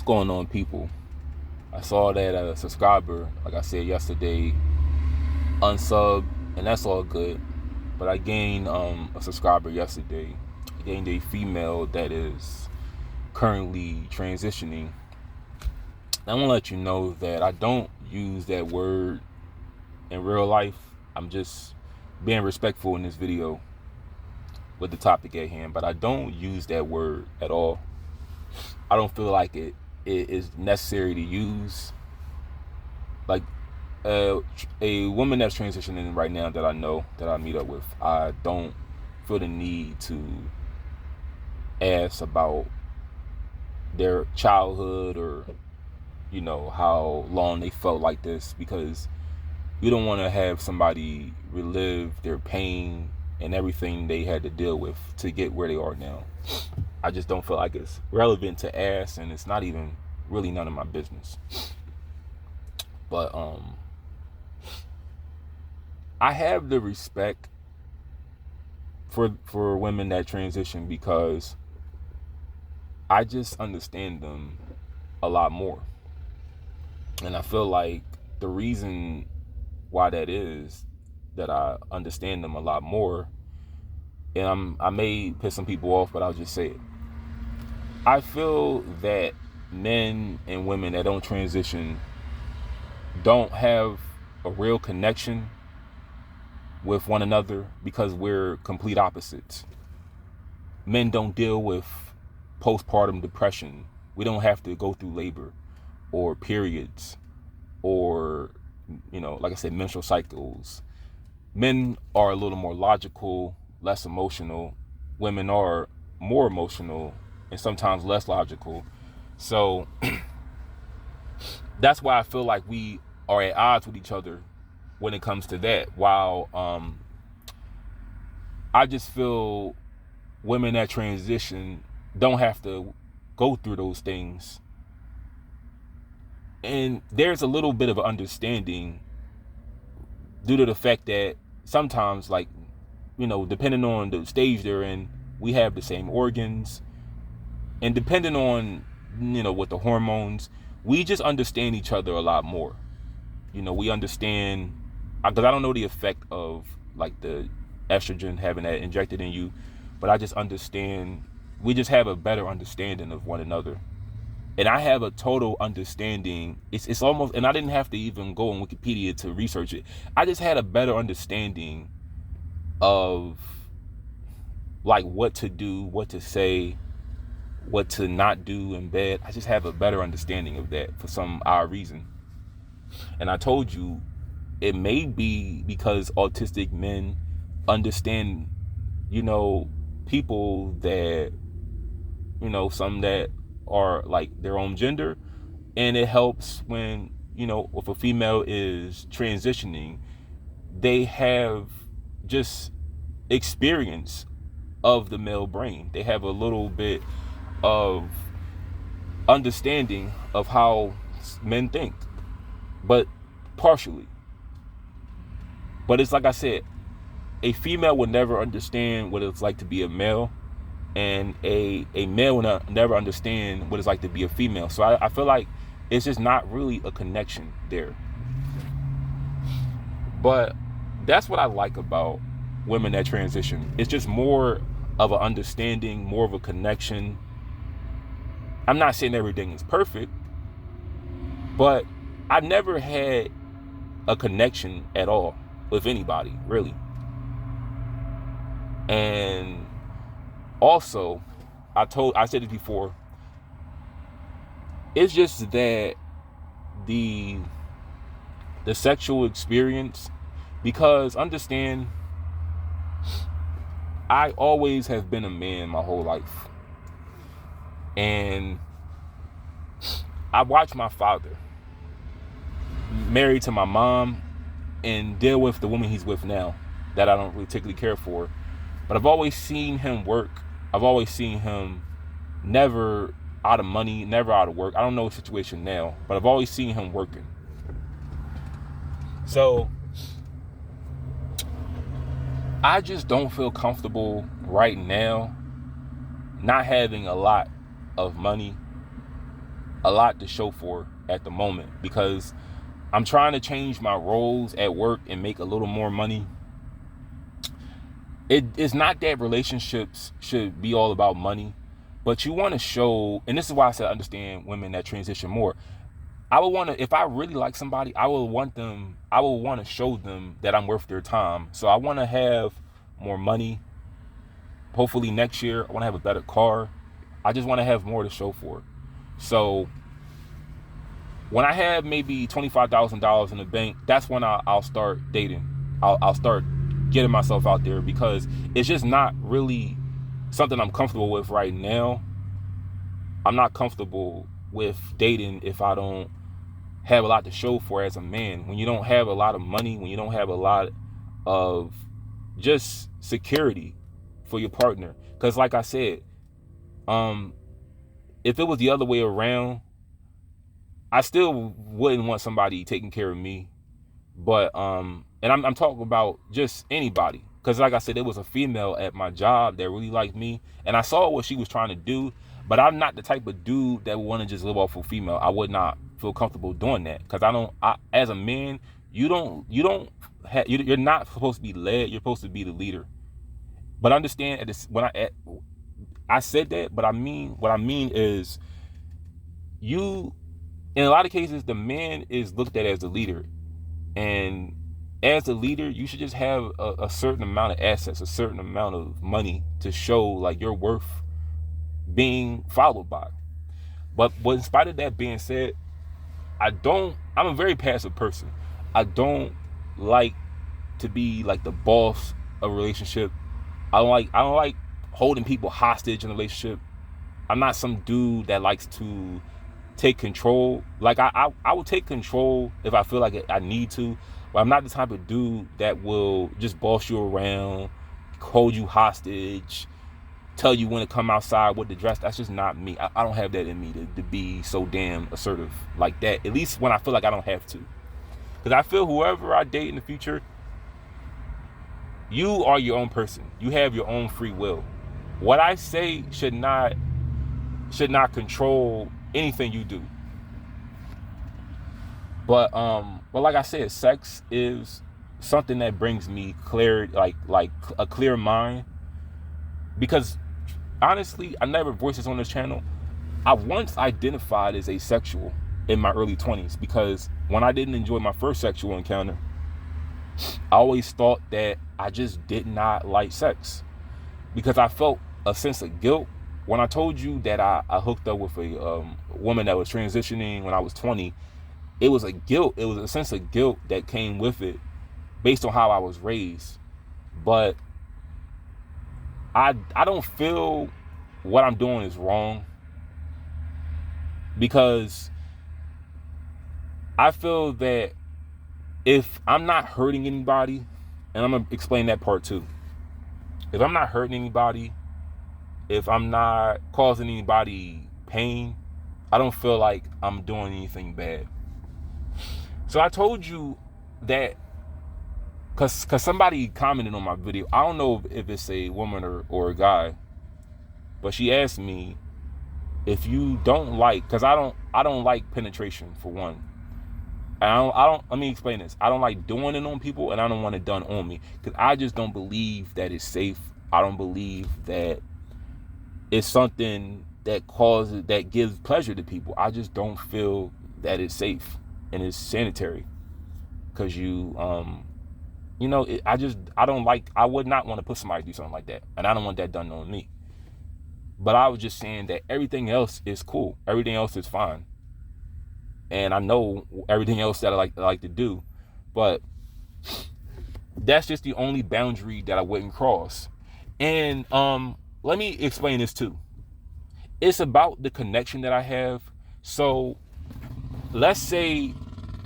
going on, people? I saw that a subscriber, like I said yesterday, unsubbed, and that's all good. But I gained a subscriber yesterday. I gained a female that is currently transitioning. I want to let you know that I don't use that word in real life. I'm just being respectful in this video with the topic at hand, but I don't use that word at all. I don't feel like it is necessary to use. Like a woman that's transitioning right now that I know, that I meet up with, I don't feel the need to ask about their childhood or how long they felt like this, because you don't want to have somebody relive their pain and everything they had to deal with to get where they are now. I just don't feel like it's relevant to ask, and it's not even really none of my business. But I have the respect for women that transition, because I just understand them a lot more. And I feel like the reason why that is, that I understand them a lot more, and I may piss some people off, but I'll just say it. I feel that men and women that don't transition don't have a real connection with one another, because we're complete opposites. Men don't deal with postpartum depression. We don't have to go through labor or periods or, like I said, menstrual cycles. Men are a little more logical, less emotional. Women are more emotional and sometimes less logical. So that's why I feel like we are at odds with each other when it comes to that. While I just feel women that transition don't have to go through those things. And there's a little bit of understanding due to the fact that sometimes, like, depending on the stage they're in, we have the same organs. And depending on, with the hormones, we just understand each other a lot more. We understand, because I don't know the effect of like the estrogen, having that injected in you, but I just understand, we just have a better understanding of one another. And I have a total understanding. It's almost, and I didn't have to even go on Wikipedia to research it. I just had a better understanding of like what to do, what to say, what to not do in bed. I just have a better understanding of that for some odd reason. And I told you, it may be because autistic men understand, people that, some that are like their own gender. And it helps when, if a female is transitioning, they have just experience of the male brain. They have a little bit of understanding of how men think, but partially. But it's like I said, a female would never understand what it's like to be a male, and a male will never understand what it's like to be a female. So I feel like it's just not really a connection there. But that's what I like about women that transition. It's just more of an understanding, more of a connection. I'm not saying everything is perfect, but I never had a connection at all with anybody, really. And also, I said it before, it's just that the sexual experience, because understand, I always have been a man my whole life. And I watched my father married to my mom and deal with the woman he's with now that I don't particularly care for. But I've always seen him work. I've always seen him never out of money, never out of work. I don't know the situation now, but I've always seen him working. So I just don't feel comfortable right now not having a lot of money a lot to show for at the moment, because I'm trying to change my roles at work and make a little more money. It's not that relationships should be all about money, but you want to show, and this is why I said I understand women that transition more. I would want to, if I really like somebody, I will want to show them that I'm worth their time. So I want to have more money. Hopefully next year, I want to have a better car. I just want to have more to show for it. So when I have maybe $25,000 in the bank, that's when I'll start dating. I'll start getting myself out there, because it's just not really something I'm comfortable with right now. I'm not comfortable with dating if I don't have a lot to show for as a man. When you don't have a lot of money, when you don't have a lot of just security for your partner. Because like I said, if it was the other way around, I still wouldn't want somebody taking care of me. But and I'm talking about just anybody, because like I said, there was a female at my job that really liked me, and I saw what she was trying to do, but I'm not the type of dude that would want to just live off a female. I would not feel comfortable doing that, because as a man, you're not supposed to be led, you're supposed to be the leader. But understand, I said that, but what I mean is, you, in a lot of cases, the man is looked at as the leader. And as a leader, you should just have a certain amount of assets, a certain amount of money to show like you're worth being followed by. But in spite of that being said, I'm a very passive person. I don't like to be like the boss of a relationship. I don't like holding people hostage in a relationship. I'm not some dude that likes to take control. Like I will take control if I feel like I need to, but I'm not the type of dude that will just boss you around, hold you hostage, tell you when to come outside, what to dress. That's just not me. I don't have that in me to be so damn assertive like that, at least when I feel like I don't have to. Because I feel whoever I date in the future, you are your own person. You have your own free will. What I say should not control anything you do. But like I said, sex is something that brings me clarity, like a clear mind. Because honestly, I never voiced this on this channel. I once identified as asexual in my early 20s, because when I didn't enjoy my first sexual encounter, I always thought that I just did not like sex, because I felt a sense of guilt. When I told you that I hooked up with a woman that was transitioning when I was 20, it was a sense of guilt that came with it based on how I was raised. But I don't feel what I'm doing is wrong, because I feel that if I'm not hurting anybody, and I'm going to explain that part too. If I'm not hurting anybody, if I'm not causing anybody pain, I don't feel like I'm doing anything bad. So I told you that because somebody commented on my video. I don't know if it's a woman or a guy, but she asked me, if you don't like, because I don't like penetration, for one. And I don't, let me explain this. I don't like doing it on people, and I don't want it done on me, because I just don't believe that it's safe. I don't believe that it's something that gives pleasure to people. I just don't feel that it's safe and it's sanitary, because I would not want to put somebody do something like that, and I don't want that done on me. But I was just saying that everything else is cool. Everything else is fine. And I know everything else that I like to do, but that's just the only boundary that I wouldn't cross. And let me explain this too. It's about the connection that I have. So let's say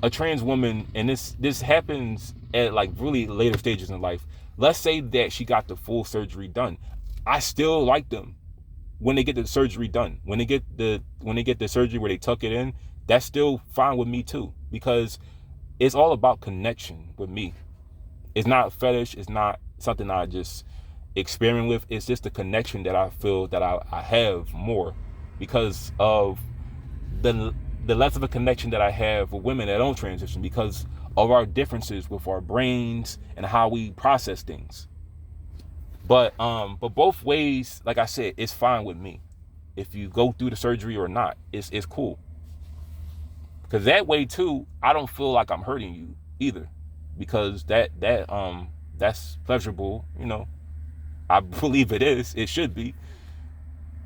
a trans woman, and this happens at like really later stages in life. Let's say that she got the full surgery done. I still like them when they get the surgery done. When they get the surgery where they tuck it in, that's still fine with me too, because it's all about connection with me. It's not fetish. It's not something I just experiment with. It's just the connection that I feel that I have more because of the less of a connection that I have with women that don't transition because of our differences with our brains and how we process things. But both ways, like I said, it's fine with me. If you go through the surgery or not, it's cool. Because that way too, I don't feel like I'm hurting you either. Because that's pleasurable, you know. I believe it is. It should be.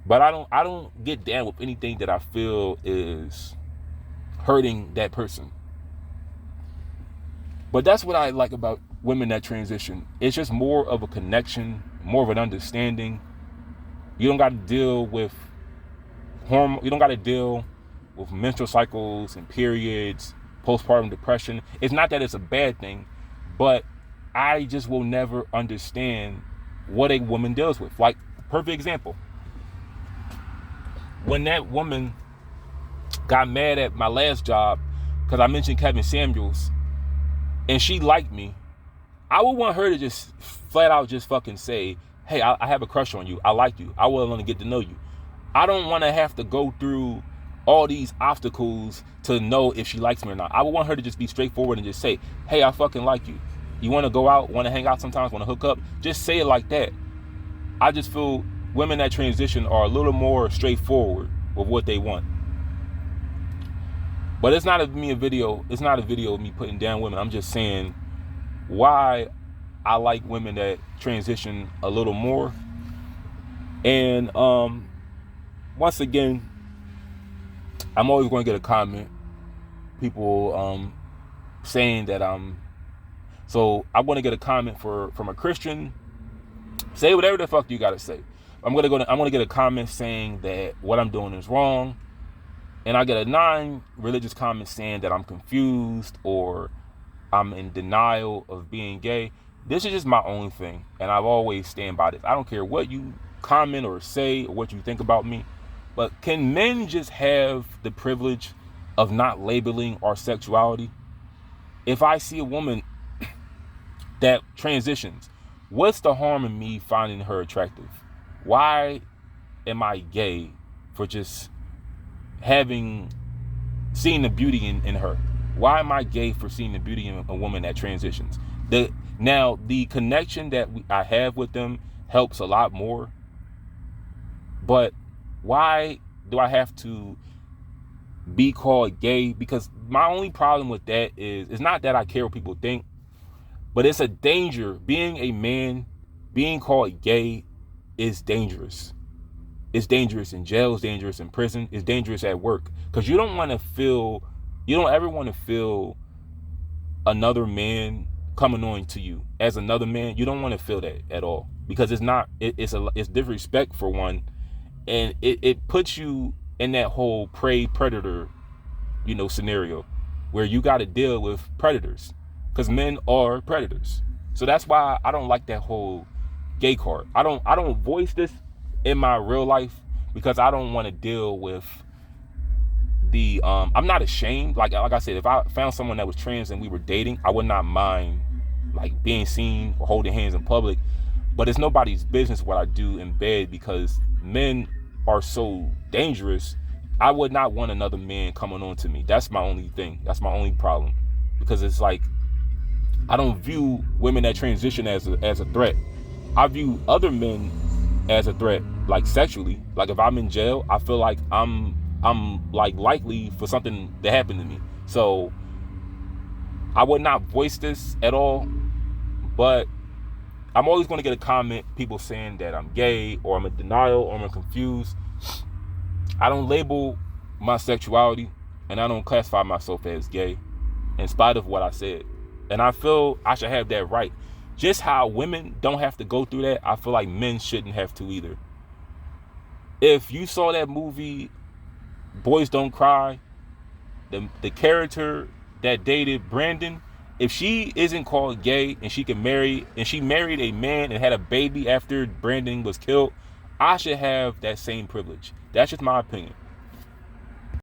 But I don't get down with anything that I feel is hurting that person. But that's what I like about women that transition. It's just more of a connection, more of an understanding. You don't got to deal with hormone. You don't got to deal with menstrual cycles and periods, postpartum depression. It's not that it's a bad thing, but I just will never understand what a woman deals with. Like, perfect example. When that woman got mad at my last job because I mentioned Kevin Samuels and she liked me, I would want her to just flat out just fucking say, hey, I have a crush on you. I like you. I would want to get to know you. I don't want to have to go through all these obstacles to know if she likes me or not. I would want her to just be straightforward and just say, hey, I fucking like you. You want to go out, want to hang out sometimes, want to hook up? Just say it like that. I just feel women that transition are a little more straightforward with what they want. But it's not a video of me putting down women. I'm just saying why I like women that transition a little more. And once again, I'm always going to get a comment. People saying that so I want to get a comment from a Christian. Say whatever the fuck you gotta say. I'm gonna get a comment saying that what I'm doing is wrong, and I get a non-religious comment saying that I'm confused or I'm in denial of being gay. This is just my own thing, and I've always stand by this. I don't care what you comment or say or what you think about me, but can men just have the privilege of not labeling our sexuality? If I see a woman that transitions, what's the harm in me finding her attractive? Why am I gay for just seeing the beauty in her? Why am I gay for seeing the beauty in a woman that transitions? Now, the connection that I have with them helps a lot more. But why do I have to be called gay? Because my only problem with that is, it's not that I care what people think, but it's a danger. Being a man, being called gay is dangerous. It's dangerous in jail, it's dangerous in prison, it's dangerous at work. Because you don't ever want to feel another man coming on to you as another man. You don't want to feel that at all. Because it's disrespect for one. And it puts you in that whole prey predator, scenario where you got to deal with predators. Because men are predators. So that's why I don't like that whole gay card. I don't voice this in my real life because I don't want to deal with the I'm not ashamed. Like I said, if I found someone that was trans and we were dating, I would not mind like being seen or holding hands in public. But it's nobody's business what I do in bed because men are so dangerous. I would not want another man coming on to me. That's my only thing. That's my only problem. Because it's like, I don't view women that transition as a threat. I view other men as a threat, like sexually. Like if I'm in jail, I feel like I'm like likely for something to happen to me. So I would not voice this at all, but I'm always going to get a comment, people saying that I'm gay or I'm in denial or I'm confused. I don't label my sexuality and I don't classify myself as gay in spite of what I said. And I feel I should have that right. Just how women don't have to go through that, I feel like men shouldn't have to either. If you saw that movie, Boys Don't Cry, the character that dated Brandon, if she isn't called gay and she married a man and had a baby after Brandon was killed, I should have that same privilege. That's just my opinion.